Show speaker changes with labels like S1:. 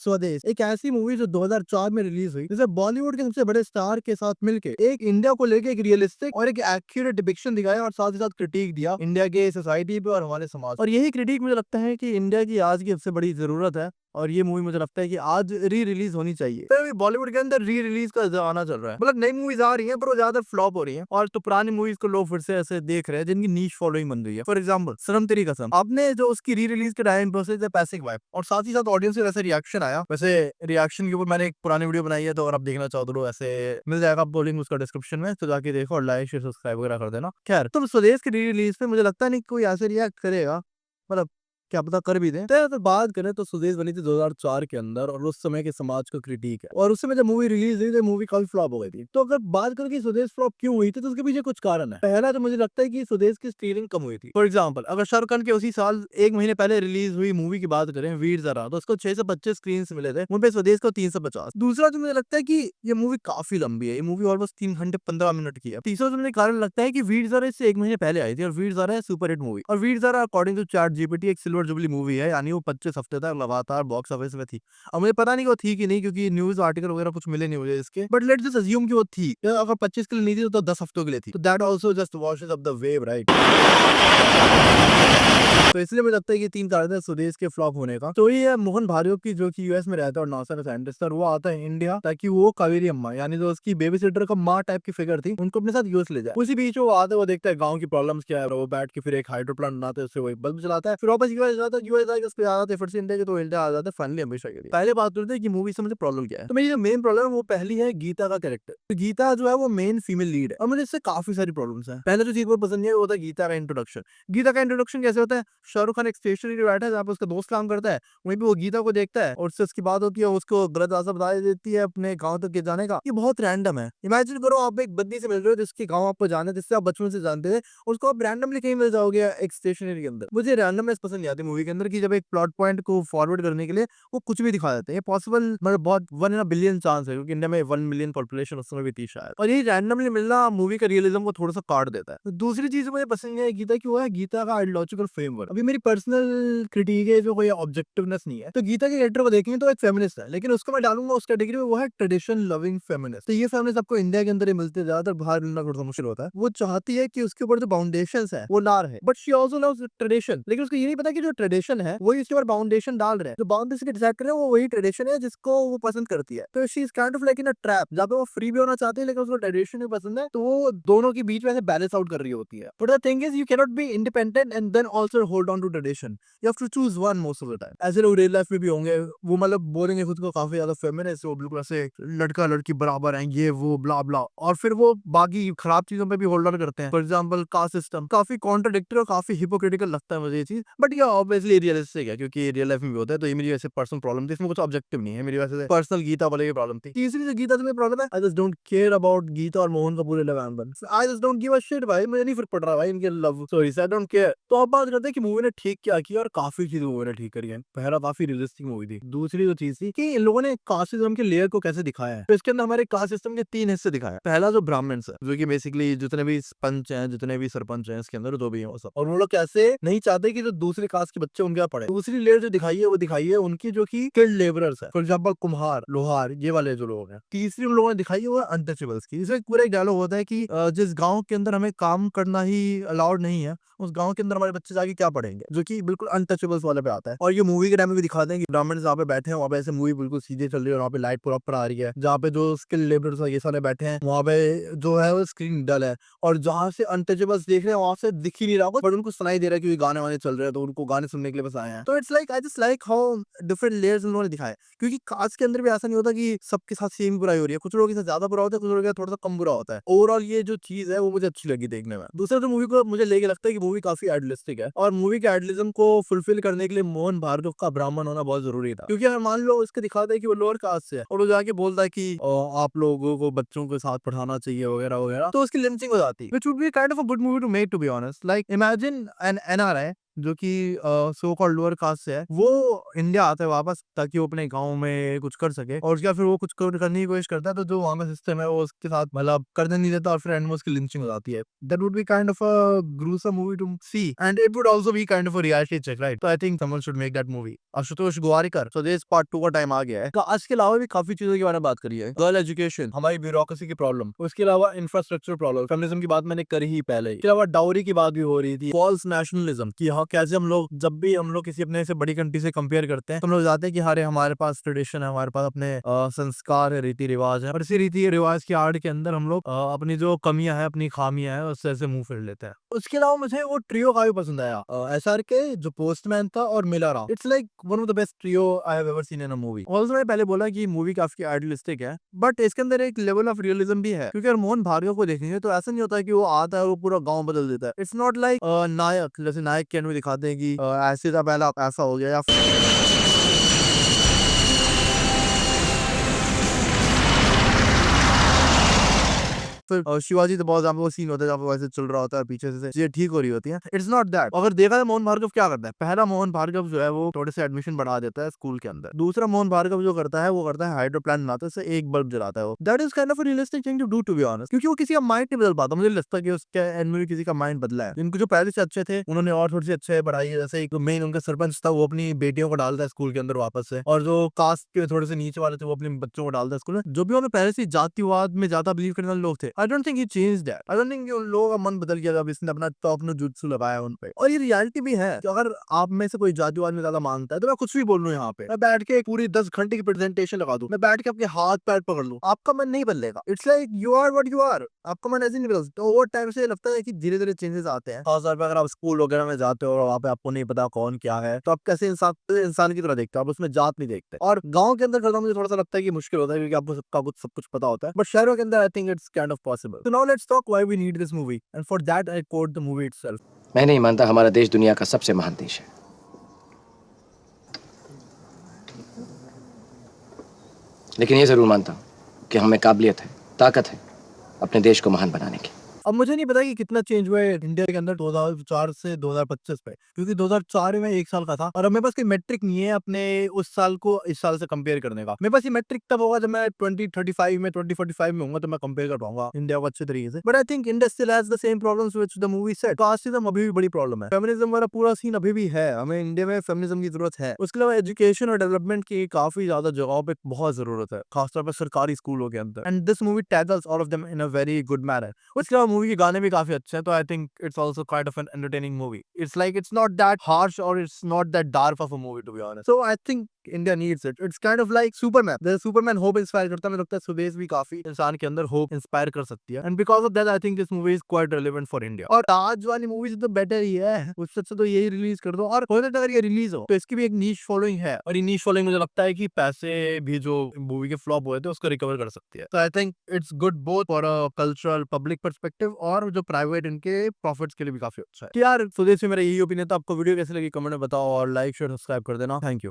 S1: स्वदेश एक ऐसी मूवी जो 2004 में रिलीज हुई, जिसे बॉलीवुड के सबसे बड़े स्टार के साथ मिलके एक इंडिया को लेके एक रियलिस्टिक और एक एक्यूरेट डिपिक्शन दिखाया और साथ ही साथ क्रिटिक दिया इंडिया के सोसाइटी पे और हमारे समाज। और यही क्रिटिक मुझे लगता है कि इंडिया की आज की सबसे बड़ी जरूरत है। और ये मूवी मुझे लगता है कि आज री रिलीज होनी चाहिए। तो अभी बॉलीवुड के अंदर री रिलीज का जमाना चल रहा है, मतलब नई मूवीज आ रही हैं पर वो ज्यादा फ्लॉप हो रही हैं, और तो पुरानी मूवीज को लोग फिर से ऐसे देख रहे हैं जिनकी नीश फॉलोइंग बन रही है। फॉर एग्जाम्पल सनम तेरी कसम, आपने जो उसकी री रिलीज के टाइम पे उसे पैसे वाइप और साथ ही साथ ऑडियंस से वैसे रिएक्शन आया। वैसे रिएक्शन के ऊपर मैंने एक पुरानी वीडियो बनाई है, तो अगर आप देखना चाहो तो ऐसे मिल जाएगा, आप बोलेंगे उसका डिस्क्रिप्शन में, तो जाके देखो और लाइक शेयर सब्सक्राइब वगैरह कर देना। खैर, तो स्वदेश की री रिलीज पे मुझे लगता नहीं कोई ऐसे रिएक्ट करेगा, मतलब क्या पता कर भी दें। तो अगर बात करें तो स्वदेश बनी थी 2004 के अंदर, और उस समय के समाज का क्रिटिक है, और उस समय जब मूवी रिलीज हुई तो मूवी काफी फ्लॉप हो गई थी। तो अगर बात करें कि स्वदेश फ्लॉप क्यों हुई थी, तो उसके पीछे कुछ कारण है। पहला तो मुझे लगता है कि स्वदेश की स्क्रीनिंग कम हुई थी। फॉर एग्जाम्पल अगर शाहरुख खान के उसी साल 1 महीने पहले रिलीज हुई मूवी की बात करें, वीर ज़रा, तो उसको 625 स्क्रीन मिले थे, उन पे स्वदेश को 350। दूसरा जो मुझे लगता है कि ये मूवी काफी लंबी है, ये मूवी ऑलमोस्ट 3 घंटे 15 मिनट की है। तीसरा जो मुझे कारण लगता है कि वीर ज़रा इससे 1 महीने पहले आई थी, और वीर ज़रा है सुपर हिट मूवी, और वीर ज़रा अकॉर्डिंग टू चैट जीपीटी एक सिल्वर जुबली मूवी है, यानी वो 25 हफ्ते तक लगातार बॉक्स ऑफिस में थी। अब मुझे पता नहीं कि वो थी कि नहीं, क्योंकि न्यूज आर्टिकल वगैरह कुछ मिले नहीं मुझे इसके, बट लेट्स जस्ट अज्यूम कि वो थी। अगर 25 के लिए नहीं थी तो 10 हफ्तों के लिए थी, तो that also just washes up the wave, right. तो इसलिए मुझे लगता है कि 3 कारण है स्वदेश के फ्लॉप होने का। तो ये है मोहन भार्गव की, जो कि यूएस में रहता है और नासा का साइंटिस्ट है, और वो आता है इंडिया ताकि वो कावेरी अम्मा, यानी जो उसकी बेबी सिटर का माँ टाइप की फिगर थी, उनको अपने साथ यूएस ले जाए। उसी बीच वो आता है, वो देखता है गांव की प्रॉब्लम्स क्या है, वो बैठ के फिर एक हाइड्रो प्लांट बनाते हैं, उससे वो एक बल्ब चलाता है, फिर वापस यूएस जाता है, यूएस आके उसको याद आता है फिर से इंडिया के, तो इंडिया आ जाता है फाइनली हमेशा के लिए। पहले बात करते हैं कि मूवी से मुझे प्रॉब्लम क्या है। तो मेरी जो मेन प्रॉब्लम है वो पहली है गीता का कैरेक्टर। तो गीता जो है वो मेन फीमेल लीड है, और मुझे इससे काफी सारी प्रॉब्लम्स है। पहले जो चीज को पसंद नहीं है वो होता है गीता का इंट्रोडक्शन। गीता का इंट्रोडक्शन कैसे होता है, शाहरुख खान एक स्टेशनरी पे बैठा है जहाँ पे उसका दोस्त काम करता है, वहीं पे वो गीता को देखता है और उससे उसकी बात होती है, उसको गलत रास्ता बता देती है अपने गांव तक के जाने का। ये बहुत रैंडम है। इमेजिन करो आप एक बंदी से मिल रहे हो जिसके गांव आपको जाना है, जिससे आप बचपन से जानते थे, उसको आप रैंडमली कहीं मिल जाओगे एक स्टेशनरी के अंदर। मुझे रैंडमनेस पसंद नहीं आती मूवी के अंदर, कि जब एक प्लॉट पॉइंट को फॉरवर्ड करने के लिए वो कुछ भी दिखा देते हैं। ये पॉसिबल मतलब बहुत 1 in a billion चांस है, क्योंकि इंडिया में 1 मिलियन पॉपुलेशन उस समय भी थी शायद, और ये रैंडमली मिलना मूवी का रियलिज्म को थोड़ा सा काट देता है। तो दूसरी चीज मुझे पसंद नहीं है गीता की, वो है गीता का आइडियोलॉजिकल फ्रेमवर्क। अभी मेरी पर्सनल क्रिटिक है, जो कोई ऑब्जेक्टिवनेस नहीं है। तो गीता के कैरेक्टर को देखेंगे तो एक फेमिनिस्ट है, लेकिन उसको मैं डालूंगा उस कैटेगरी में, वो है ट्रेडिशन लविंग फेमिनिस्ट। तो ये फेमिनिस्ट आपको इंडिया के अंदर ही मिलते हैं, ज्यादातर बाहर मिलना थोड़ा सा मुश्किल होता है। वो चाहती है कि उसके ऊपर जो फाउंडेशन है वो ना रहे, but she also loves tradition, लेकिन उसको ये नहीं पता कि जो ट्रेडिशन है वही उसके ऊपर फाउंडेशन डाल रहे हैं। जो बाउंड्री डिसाइड कर रहे हैं वो वही ट्रेडिशन है जिसको वो पसंद करती है। तो she is kind of like in a trap, जहाँ पे वो फ्री भी होना चाहती है लेकिन उसको ट्रेडिशन भी पसंद है, तो वो दोनों के बीच में से बैलेंस आउट कर रही होती है। But the thing is you can not be independent and then also hold on to tradition. You have to choose one most of the time. ऐसे लोग रियल लाइफ में भी होंगे, वो मतलब बोलेंगे खुद को काफी ज्यादा फेमिनिस्ट, वो बिल्कुल ऐसे लड़का लड़की बराबर हैं, ये वो ब्ला ब्ला, और फिर वो बाकी खराब चीजों पे भी होल्ड ऑन करते हैं। फॉर एग्जाम्पल कास्ट सिस्टम काफी कॉन्ट्राडिक्टरी और काफी हिपोक्रिटिकल लगता है मुझे ये चीज, बट ये ऑब्वियसली रियलिस्टिक है क्योंकि रियल लाइफ में भी होता है। तो ये मेरी वैसे पर्सनल प्रॉब्लम थी, इसमें कुछ ऑब्जेक्टिव नहीं है, मेरी वैसे पर्सनल गीता वाले की प्रॉब्लम थी। तीसरी जो गीता से मेरी प्रॉब्लम है, I just don't care about Gita और मोहन का पूरे love and bun. I just don't give a shit भाई, मुझे नहीं फर्क पड़ रहा भाई इनके लव स्टोरी से, आई डोंट केयर। तो अब बात करते हैं कि मूवी ने ठीक क्या किया, और काफी चीजें मूवी ने ठीक करी है। पहला काफी रियलिस्टिक मूवी थी। दूसरी जो चीज थी कि इन लोगों ने कास्ट सिस्टम के लेयर को कैसे दिखाया है। तो इसके अंदर हमारे कास्ट सिस्टम के 3 हिस्से दिखाया। पहला जो ब्राह्मण्स है, जो कि बेसिकली जितने भी पंच हैं, जितने भी सरपंच हैं इसके अंदर, जो भी है वो सब, और वो लोग कैसे नहीं चाहते कि जो दूसरे कास्ट के बच्चे उनके यहाँ पढ़े। दूसरी लेयर जो दिखाई है वो दिखाई है उनकी जो कि स्किल्ड लेबरर्स है, फॉर एग्जाम्पल कुम्हार, लोहार, ये वाले जो लोग हैं। तीसरी उन लोगों ने दिखाई है वो अनटचेबल्स की। इसमें पूरा एक डायलॉग होता है कि जिस गाँव के अंदर हमें काम करना ही अलाउड नहीं है, उस गांव के अंदर हमारे बच्चे जाके क्या पढ़ेंगे, जो कि बिल्कुल अनटचेबल्स वाले पे आता है। और ये मूवी के टाइम में भी दिखाते हैं कि ब्राह्मण जहाँ पे बैठे हैं वहाँ पे ऐसे मूवी बिल्कुल सीधे चल रही है, और वहाँ पे लाइट प्रॉपर आ रही है। जहाँ पे जो स्किल लेबरर्स ये सारे बैठे हैं वहाँ पे जो है वो स्क्रीन डल है, और जहाँ से अनटचेबल्स देख रहे हैं वहाँ से दिख ही नहीं रहा, बट उनको सुनाई दे रहा है कि गाने वाने चल रहे हैं, तो उनको गाने सुनने के लिए बस आए हैं। तो it's like I just like how different layers उन्होंने दिखाए, क्योंकि कास्ट के अंदर भी ऐसा नहीं होता कि सबके साथ सेम बुराई हो रही है। कुछ लोगों के साथ ज्यादा बुरा होता है, कुछ लोगों के साथ थोड़ा सा कम बुरा होता है। ओवरऑल ये जो चीज है वो मुझे अच्छी लगी देखने में। दूसरा जो मूवी को मुझे लेके लगता है कि मूवी काफी आइडियलिस्टिक है, और मूवी के आइडियलिज्म को फुलफिल करने के लिए मोहन भार्गव का ब्राह्मण होना बहुत जरूरी था। क्योंकि अगर मान लो इसके दिखाते हैं कि वो लोअर कास्ट से है और वो जाके बोलता है कि आप लोगों को बच्चों के साथ पढ़ाना चाहिए वगैरह वगैरह, तो उसकी लिंचिंग हो जाती है, which would be kind of a good movie to make, to be honest. Like imagine an NRI जो कि सो कॉल्ड लोअर कास्ट से है, वो इंडिया आता है वापस ताकि वो अपने गाँव में कुछ कर सके, और उसके बाद फिर वो कुछ करने की कोशिश करता है, तो जो वहाँ का सिस्टम है वो उसके साथ मतलब करने नहीं देता, और फिर एंड में उसकी लिंचिंग हो जाती है। That would be kind of a gruesome movie to see, and it would also be kind of a reality check, right? So I think someone should make that movie. Ashutosh Gowariker. So this part 2 का time आ गया है। तो आज के अलावा भी काफी चीजों के बारे में बात करी है। गर्ल एजुकेशन, हमारी ब्यूरोक्रेसी की प्रॉब्लम, उसके अलावा इंफ्रास्ट्रक्चर प्रॉब्लम, फेमिनिज्म की बात मैंने करी ही पहले ही। इसके अलावा डाउरी की बात भी हो रही थी, फॉल्स नेशनलिज्म की, हाँ कैसे हम लोग जब भी हम लोग किसी अपने से बड़ी कंट्री से कंपेयर करते हैं तो हम लोग जाते हैं कि अरे हमारे पास ट्रेडिशन है, हमारे पास अपने संस्कार है, रीति रिवाज है, और इसी रीति रिवाज की आड़ के अंदर हम लोग अपनी जो कमियां है, अपनी खामियां है, उससे ऐसे मुंह फेर लेते हैं। उसके अलावा मुझे वो ट्रियो काफी पसंद आया, SRK जो पोस्टमैन था और मिलारा। It's like one of the best trio I have ever seen in a movie. Also मैं पहले बोला कि मूवी काफी आइडियलिस्टिक है, बट इसके अंदर एक लेवल ऑफ रियलिज्म भी है, क्योंकि अगर मोहन भार्गव को देखेंगे तो ऐसा नहीं होता है कि वो आता है वो पूरा गांव बदल देता है। इट्स नॉट लाइक नायक, जैसे नायक के एंड में दिखाते हैं कि ऐसे था पहला ऐसा हो गया, या फिर शिवाजी तो बहुत जहाँ पे वो सीन होता है जहाँ पे वैसे चल रहा होता है, पीछे से चीजें ठीक हो रही होती है। It's not that. अगर देखा जाए मोहन भार्गव क्या करता है, पहला मोहन भार्गव जो है वो थोड़े से एडमिशन बढ़ा देता है स्कूल के अंदर। दूसरा मोहन भार्गव जो करता है वो करता है हाइड्रो प्लान बनाता है, एक बल्ब जलाता है वो। That is kind of a realistic thing to do to be honest, क्योंकि वो किसी का माइंड नहीं बदल पाता। मुझे लगता है कि उसके एंड में भी किसी का माइंड बदला है। जिनको जो पहले से अच्छे थे उन्होंने और थोड़ी सी अच्छे पढ़ाई, जैसे एक मेन उनका सरपंच था वो अपनी बेटियों को डालता है स्कूल के अंदर वापस से, और जो कास्ट के थोड़े से नीचे वाले थे वो अपने बच्चों को डालता है स्कूल में। जो भी उन्होंने पहले से जातिवाद में ज्यादा बिलीव करने वाले लोग थे, I don't think he change that. I don't think उन लोगों का मन बदल गया जब इसने अपना टॉप नो जुत्सु लगाया उन पे। और ये रियलिटी भी है कि अगर आप में से कोई जातिवाद में ज्यादा मानता है तो मैं कुछ भी बोल लूं यहाँ पे, मैं बैठ के पूरी 10 घंटे की प्रेजेंटेशन लगा दूं, मैं बैठ के आपके हाथ पैर पकड़ लूं, आपका मन नहीं बदलेगा। It's like you are what you are, आपका मन ऐसे नहीं बदल सकता। ओवर टाइम से लगता है कि धीरे धीरे चेंजेस आते हैं। खासतौर पर अगर आप स्कूल वगैरह में जाते हो और वहाँ पे आपको नहीं पता कौन क्या है, तो आप कैसे इंसान की तरह देखते हो, आप उसमें जात नहीं देखते। और गाँव के अंदर करना मुझे थोड़ा सा लगता है कि मुश्किल होता है, क्योंकि आपको सबका कुछ सब कुछ पता होता है, बट शहरों के अंदर I think it's kind of possible. So now let's talk why we need this movie, and for that I quote the movie itself.
S2: मैं नहीं मानता हमारा देश दुनिया का सबसे महान देश है, लेकिन ये जरूर मानता हूं कि हमें काबिलियत है, ताकत है अपने देश को महान बनाने की।
S1: अब मुझे नहीं पता कि कितना चेंज हुआ है इंडिया के अंदर 2004 से 2025 पे, क्योंकि 2004 में 1 साल का था, और अब मेरे पास कोई मेट्रिक नहीं है अपने उस साल को इस साल से कंपेयर करने का। मेरे पास ये मेट्रिक तब होगा जब मैं 2035 में 2045 में होऊंगा, तो मैं कंपेयर कर पाऊंगा इंडिया को अच्छे तरीके से। But I think India still has the same problems which the movie said. Casteism अभी भी बड़ी प्रॉब्लम है, फेमिनिज्म वाला पूरा सीन अभी भी है, हमें इंडिया में फेमिनिज्म की जरूरत है। उसके अलावा एजुकेशन और डेवलपमेंट की काफी ज्यादा जगहों पे बहुत जरूरत है, खासतौर पर सरकारी स्कूलों के अंदर, and this movie tackles all of them in a very good manner. उसके अलावा मूवी के गाने भी काफी अच्छे हैं, तो I think it's also kind of an entertaining movie. It's like it's not that harsh और it's not that dark of a movie to be honest. So I think India needs it. It's kind of like Superman, जैसे Superman hope inspire करता है, मुझे लगता है सुदेश भी काफी इंसान के अंदर होप इंस्पायर कर सकती है, and because of that I think this movie is quite relevant for India. और आज वाली मूवी से तो बेटर ही है, उससे अच्छा तो यही रिलीज कर दो। और हो सकता है अगर ये रिलीज हो तो इसकी भी एक नीश फॉलोइंग है, और ये नीश फॉलोइंग मुझे लगता है कि पैसे भी जो मूवी के फ्लॉप हुए थे उसको रिकवर कर सकती है। तो I think it's good both for a cultural public perspective, और जो प्राइवेट इनके प्रॉफिट्स के लिए भी काफी अच्छा है। तो यार सुदेश में मेरा यही ओपिनियन था। आपको वीडियो कैसे लगी कमेंट में बताओ, और लाइक शेयर सब्सक्राइब कर देना। Thank you.